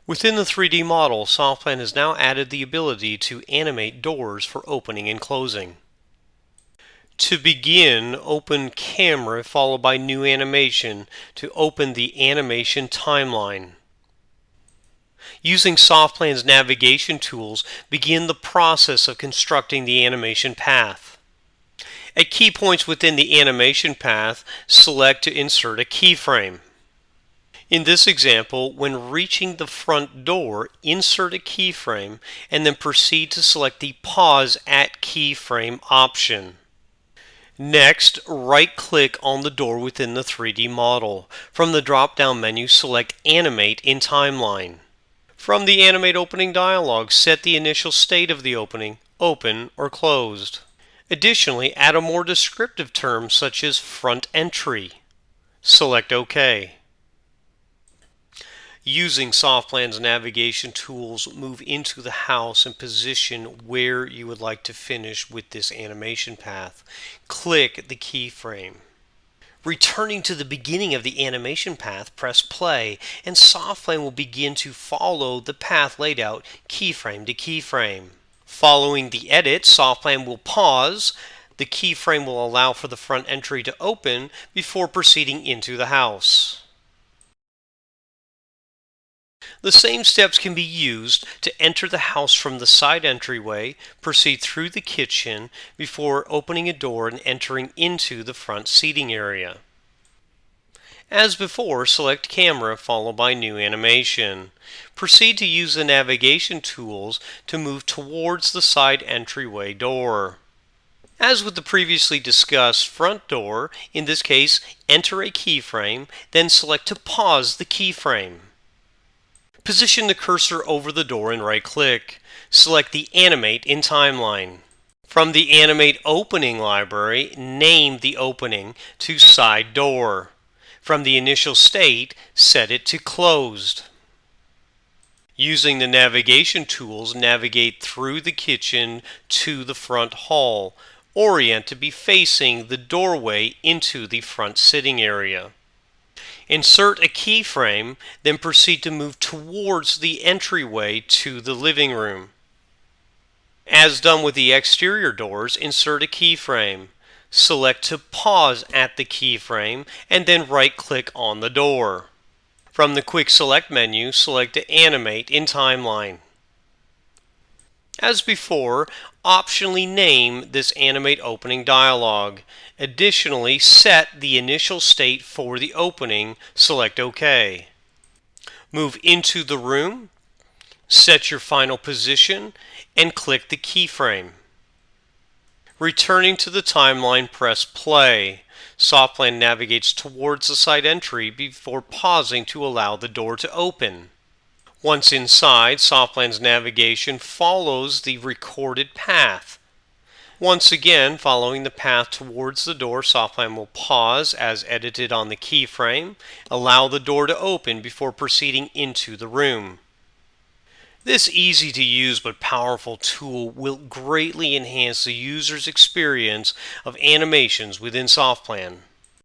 Within the 3D model, SoftPlan has now added the ability to animate doors for opening and closing. To begin, open Camera followed by New Animation to open the animation timeline. Using SoftPlan's navigation tools, begin the process of constructing the animation path. At key points within the animation path, select to insert a keyframe. In this example, when reaching the front door, insert a keyframe and then proceed to select the Pause at Keyframe option. Next, right-click on the door within the 3D model. From the drop-down menu, select Animate in Timeline. From the Animate Opening dialog, set the initial state of the opening, open or closed. Additionally, add a more descriptive term such as front entry. Select OK. Using SoftPlan's navigation tools, move into the house and position where you would like to finish with this animation path. Click the keyframe. Returning to the beginning of the animation path, press play, and SoftPlan will begin to follow the path laid out keyframe to keyframe. Following the edit, SoftPlan will pause. The keyframe will allow for the front entry to open before proceeding into the house. The same steps can be used to enter the house from the side entryway, proceed through the kitchen before opening a door and entering into the front seating area. As before, select Camera followed by New Animation. Proceed to use the navigation tools to move towards the side entryway door. As with the previously discussed front door, in this case, enter a keyframe, then select to pause the keyframe. Position the cursor over the door and right-click. Select the Animate in Timeline. From the Animate Opening library, name the opening to Side Door. From the initial state, set it to Closed. Using the navigation tools, navigate through the kitchen to the front hall. Orient to be facing the doorway into the front sitting area. Insert a keyframe, then proceed to move towards the entryway to the living room. As done with the exterior doors, insert a keyframe. Select to pause at the keyframe and then right-click on the door. From the Quick Select menu, select to Animate in Timeline. As before, optionally name this Animate Opening dialog. Additionally, set the initial state for the opening, select OK. Move into the room, set your final position, and click the keyframe. Returning to the timeline, press play. SoftPlan navigates towards the side entry before pausing to allow the door to open. Once inside, SoftPlan's navigation follows the recorded path. Once again, following the path towards the door, SoftPlan will pause as edited on the keyframe, allow the door to open before proceeding into the room. This easy to use but powerful tool will greatly enhance the user's experience of animations within SoftPlan.